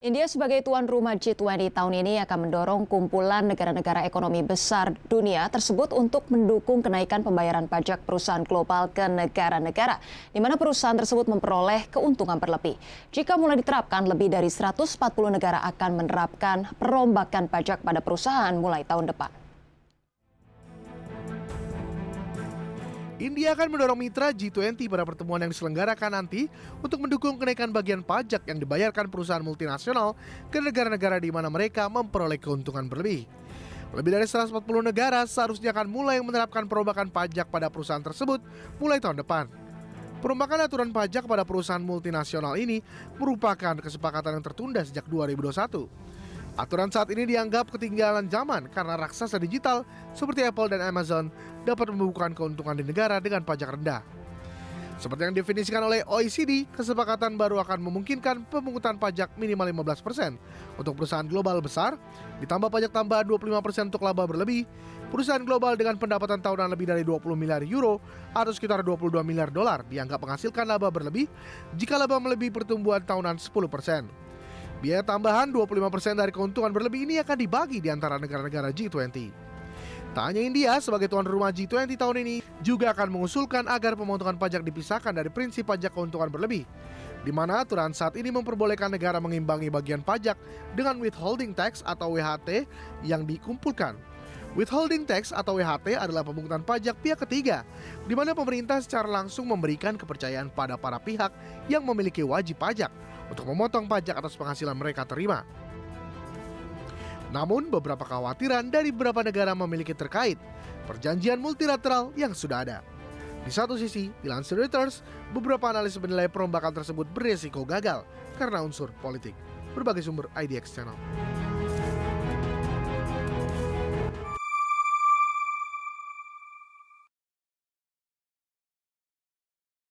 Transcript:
India sebagai tuan rumah G20 tahun ini akan mendorong kumpulan negara-negara ekonomi besar dunia tersebut untuk mendukung kenaikan pembayaran pajak perusahaan global ke negara-negara, di mana perusahaan tersebut memperoleh keuntungan berlebih. Jika mulai diterapkan, lebih dari 140 negara akan menerapkan perombakan pajak pada perusahaan mulai tahun depan. India akan mendorong mitra G20 pada pertemuan yang diselenggarakan nanti untuk mendukung kenaikan bagian pajak yang dibayarkan perusahaan multinasional ke negara-negara di mana mereka memperoleh keuntungan berlebih. Lebih dari 140 negara seharusnya akan mulai menerapkan perombakan pajak pada perusahaan tersebut mulai tahun depan. Perombakan aturan pajak pada perusahaan multinasional ini merupakan kesepakatan yang tertunda sejak 2021. Aturan saat ini dianggap ketinggalan zaman karena raksasa digital seperti Apple dan Amazon dapat membukukan keuntungan di negara dengan pajak rendah. Seperti yang definisikan oleh OECD, kesepakatan baru akan memungkinkan pemungutan pajak minimal 15% untuk perusahaan global besar, ditambah pajak tambahan 25% untuk laba berlebih. Perusahaan global dengan pendapatan tahunan lebih dari 20 miliar euro atau sekitar 22 miliar dolar dianggap menghasilkan laba berlebih jika laba melebihi pertumbuhan tahunan 10%. Biaya tambahan 25% dari keuntungan berlebih ini akan dibagi di antara negara-negara G20. Tak hanya India sebagai tuan rumah G20 tahun ini juga akan mengusulkan agar pemotongan pajak dipisahkan dari prinsip pajak keuntungan berlebih, di mana aturan saat ini memperbolehkan negara mengimbangi bagian pajak dengan withholding tax atau WHT yang dikumpulkan. Withholding tax atau WHT adalah pemungutan pajak pihak ketiga, di mana pemerintah secara langsung memberikan kepercayaan pada para pihak yang memiliki wajib pajak untuk memotong pajak atas penghasilan mereka terima. Namun, beberapa kekhawatiran dari beberapa negara memiliki terkait perjanjian multilateral yang sudah ada. Di satu sisi, dilansir Reuters, beberapa analis menilai perombakan tersebut beresiko gagal karena unsur politik. Berbagai sumber IDX Channel.